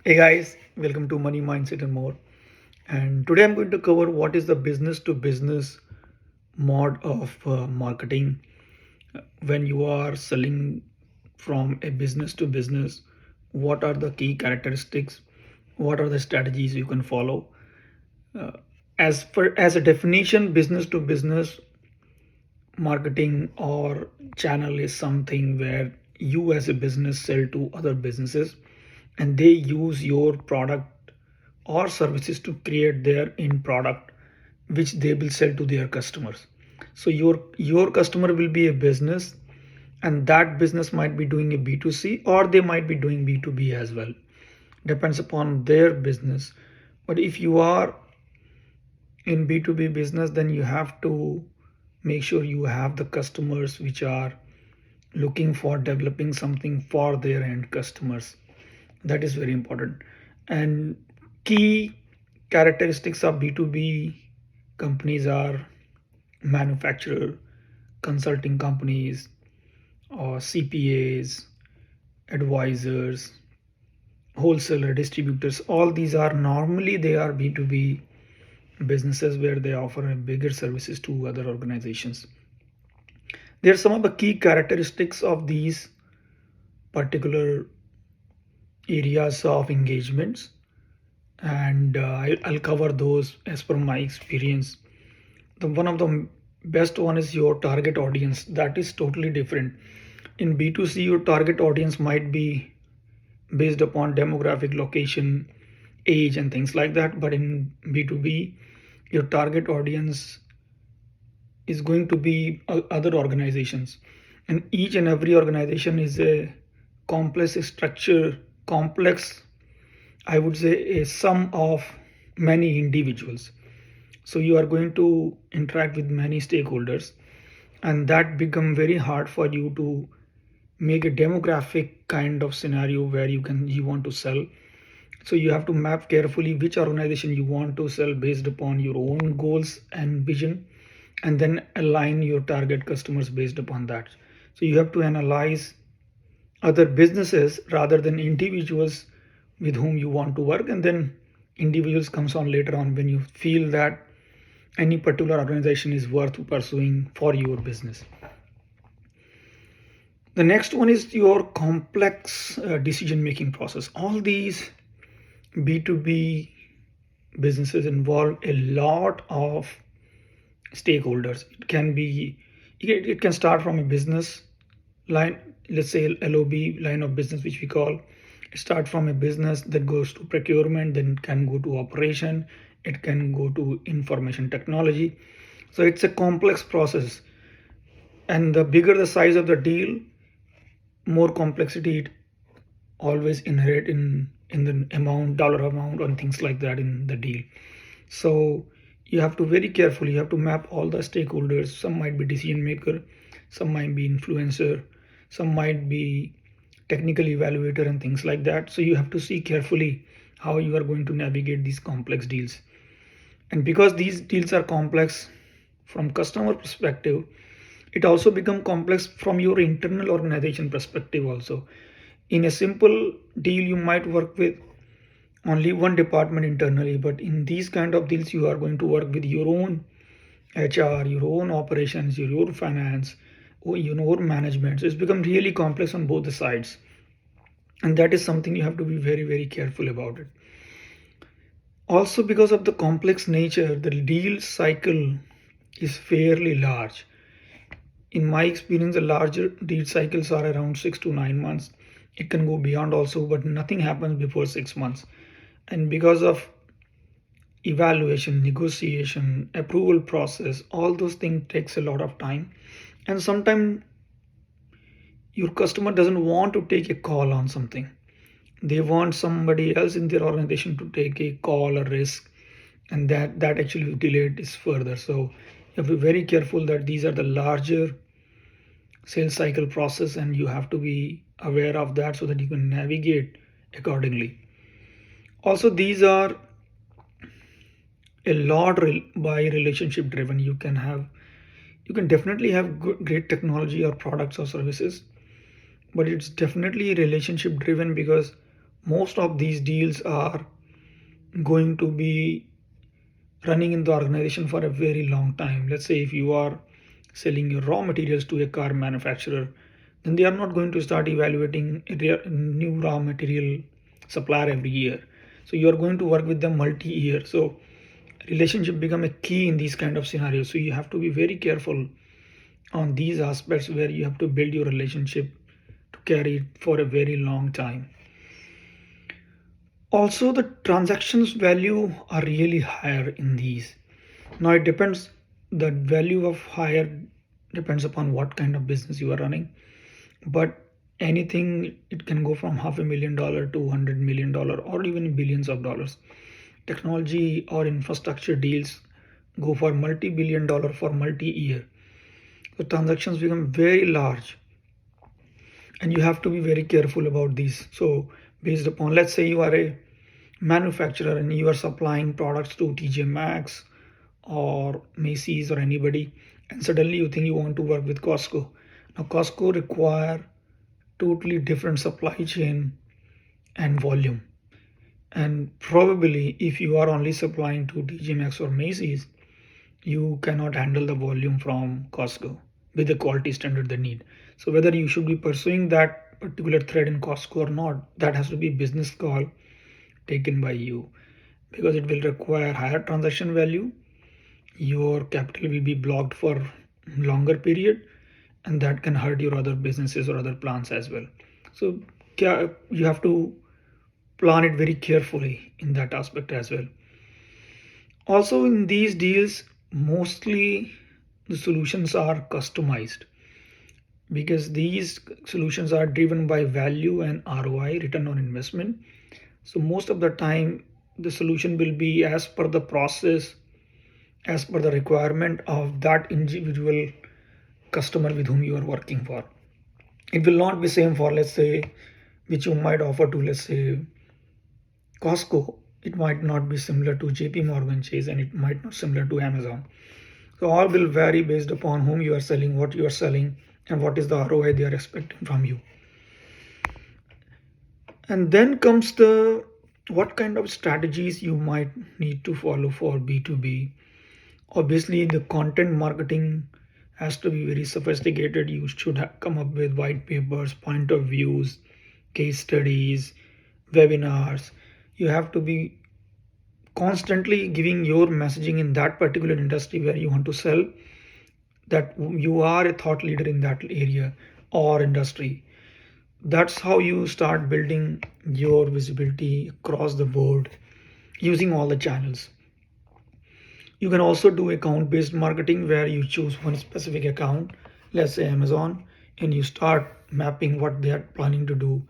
Hey guys, welcome to Money Mindset and More. And today I'm going to cover what is the business to business mode of marketing when you are selling from a business to business. What are the key characteristics? What are the strategies you can follow? As a definition, business to business marketing or channel is something where you as a business sell to other businesses and they use your product or services to create their end product which they will sell to their customers. So your customer will be a business, and that business might be doing a B2C or they might be doing B2B as well, depends upon their business. But if you are in B2B business, then you have to make sure you have the customers which are looking for developing something for their end customers. That is very important. And key characteristics of B2B companies are manufacturer, consulting companies, or CPAs, advisors, wholesaler, distributors. All these are normally they are B2B businesses where they offer bigger services to other organizations. There are some of the key characteristics of these particular areas of engagements, and I'll cover those as per my experience. One of the best one is your target audience. That is totally different. In B2C, your target audience might be based upon demographic, location, age, and things like that. But in B2B, your target audience is going to be other organizations, and each and every organization is a complex structure, complex, I would say, a sum of many individuals. So you are going to interact with many stakeholders, and that become very hard for you to make a demographic kind of scenario where you want to sell. So you have to map carefully which organization you want to sell based upon your own goals and vision, and then align your target customers based upon that. So you have to analyze other businesses rather than individuals with whom you want to work, and then individuals comes on later on when you feel that any particular organization is worth pursuing for your business. The next one is your complex decision making process. All these B2B businesses involve a lot of stakeholders. It can start from a business line, let's say LOB, line of business, which we call. Start from a business that goes to procurement, then it can go to operation, it can go to information technology. So it's a complex process, and the bigger the size of the deal, more complexity it always inherit in the dollar amount and things like that in the deal. So you have to very carefully, you have to map all the stakeholders. Some might be decision maker, some might be influencer, some might be technical evaluator and things like that. So you have to see carefully how you are going to navigate these complex deals. And because these deals are complex from customer perspective, it also become complex from your internal organization perspective also. In a simple deal, you might work with only one department internally, but in these kind of deals, you are going to work with your own HR, your own operations, your own finance, or your management. So it's become really complex on both the sides, and that is something you have to be very, very careful about it. Also, because of the complex nature, the deal cycle is fairly large. In my experience, the larger deal cycles are around 6 to 9 months. It can go beyond also, but nothing happens before 6 months. And because of evaluation, negotiation, approval process, all those things takes a lot of time. And sometimes your customer doesn't want to take a call on something. They want somebody else in their organization to take a call or risk, and that actually delayed this further. So you have to be very careful that these are the larger sales cycle process, and you have to be aware of that so that you can navigate accordingly. Also, these are a lot by relationship driven. You can definitely have great technology or products or services, but it's definitely relationship driven, because most of these deals are going to be running in the organization for a very long time. Let's say if you are selling your raw materials to a car manufacturer, then they are not going to start evaluating a new raw material supplier every year. So you are going to work with them multi-year. So relationship become a key in these kind of scenarios. So you have to be very careful on these aspects where you have to build your relationship to carry it for a very long time. Also, the transactions value are really higher in these. Now it depends, the value of higher depends upon what kind of business you are running, but anything, it can go from $500,000 to $100 million or even billions of dollars. Technology or infrastructure deals go for multi-billion dollar for multi-year. The transactions become very large and you have to be very careful about these. So based upon, let's say you are a manufacturer and you are supplying products to TJ Maxx or Macy's or anybody, and suddenly you think you want to work with Costco. Now Costco require totally different supply chain and volume, and probably if you are only supplying to TJ Maxx or Macy's, you cannot handle the volume from Costco with the quality standard they need. So whether you should be pursuing that particular thread in Costco or not, that has to be business call taken by you, because it will require higher transaction value, your capital will be blocked for longer period, and that can hurt your other businesses or other plans as well. So you have to plan it very carefully in that aspect as well. Also in these deals, mostly the solutions are customized because these solutions are driven by value and ROI, return on investment. So most of the time the solution will be as per the process, as per the requirement of that individual customer with whom you are working for. It will not be same for, let's say, which you might offer to, let's say, Costco. It might not be similar to JP Morgan Chase, and it might not similar to Amazon. So all will vary based upon whom you are selling, what you are selling, and what is the ROI they are expecting from you. And then comes the what kind of strategies you might need to follow for B2B. Obviously, the content marketing has to be very sophisticated. You should come up with white papers, point of views, case studies, webinars. You have to be constantly giving your messaging in that particular industry where you want to sell, that you are a thought leader in that area or industry. That's how you start building your visibility across the board using all the channels. You can also do account based marketing where you choose one specific account, let's say Amazon, and you start mapping what they are planning to do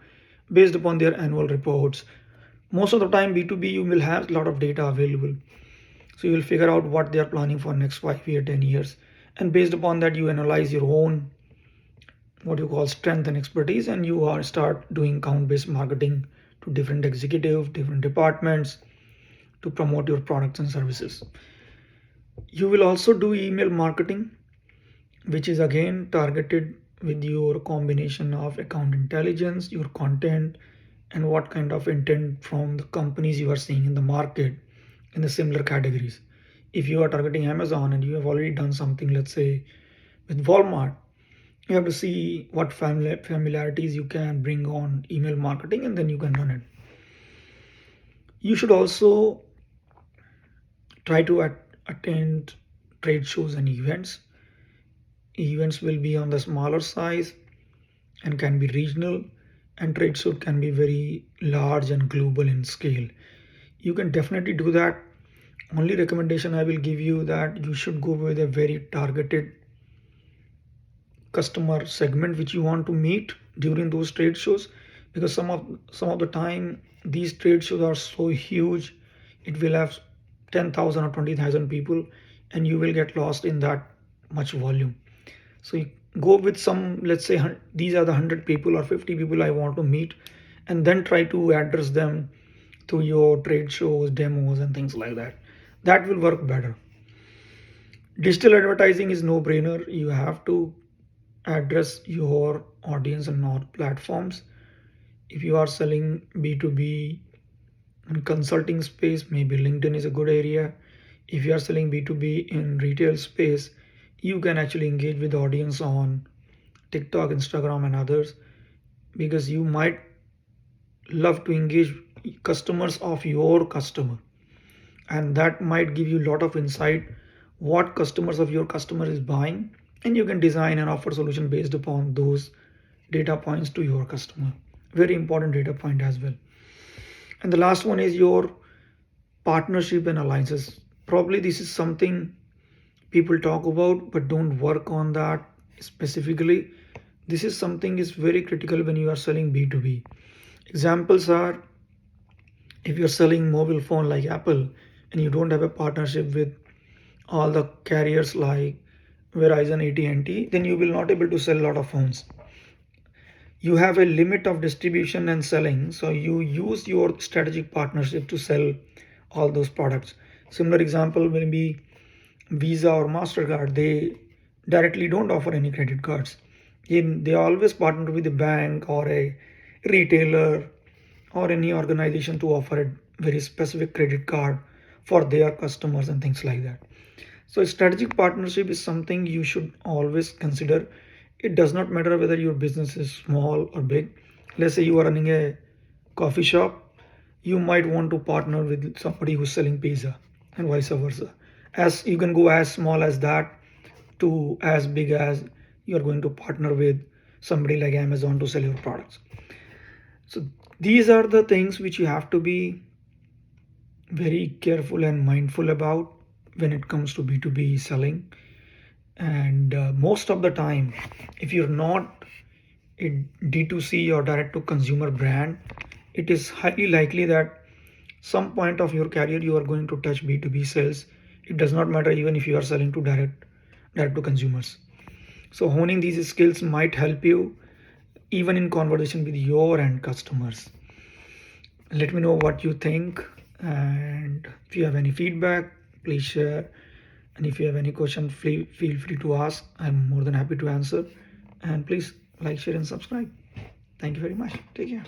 based upon their annual reports. Most of the time B2B you will have a lot of data available. So you will figure out what they are planning for next 5 years, 10 years. And based upon that you analyze your own what you call strength and expertise, and you are start doing account based marketing to different executive, different departments to promote your products and services. You will also do email marketing, which is again targeted with your combination of account intelligence, your content, and what kind of intent from the companies you are seeing in the market in the similar categories. If you are targeting Amazon and you have already done something, let's say with Walmart, you have to see what familiarities you can bring on email marketing, and then you can run it. You should also try to attend trade shows and events. Events will be on the smaller size and can be regional, and trade show can be very large and global in scale. You can definitely do that. Only recommendation I will give you that you should go with a very targeted customer segment which you want to meet during those trade shows, because some of the time these trade shows are so huge, it will have 10,000 or 20,000 people, and you will get lost in that much volume. So you go with some, let's say these are the 100 people or 50 people I want to meet, and then try to address them through your trade shows, demos, and things like that. That will work better. Digital advertising is no brainer. You have to address your audience on all platforms. If you are selling B2B in consulting space, maybe LinkedIn is a good area. If you are selling B2B in retail space, you can actually engage with the audience on TikTok, Instagram, and others, because you might love to engage customers of your customer, and that might give you a lot of insight what customers of your customer is buying, and you can design and offer solution based upon those data points to your customer. Very important data point as well. And the last one is your partnership and alliances. Probably this is something people talk about but don't work on that specifically. This is something is very critical when you are selling B2B. Examples are, if you're selling mobile phone like Apple and you don't have a partnership with all the carriers like Verizon, AT&T, then you will not able to sell a lot of phones. You have a limit of distribution and selling, so you use your strategic partnership to sell all those products. Similar example will be Visa or MasterCard. They directly don't offer any credit cards. They always partner with a bank or a retailer or any organization to offer a very specific credit card for their customers and things like that. So strategic partnership is something you should always consider. It does not matter whether your business is small or big. Let's say you are running a coffee shop, you might want to partner with somebody who's selling pizza and vice versa. As you can go as small as that to as big as you're going to partner with somebody like Amazon to sell your products. So these are the things which you have to be very careful and mindful about when it comes to B2B selling. And most of the time, if you're not a D2C or direct to consumer brand, it is highly likely that some point of your career you are going to touch B2B sales. It does not matter even if you are selling to direct to consumers. So honing these skills might help you even in conversation with your end customers. Let me know what you think, and if you have any feedback, please share. And if you have any question, feel free to ask. I'm more than happy to answer. And please like, share, and subscribe. Thank you very much. Take care.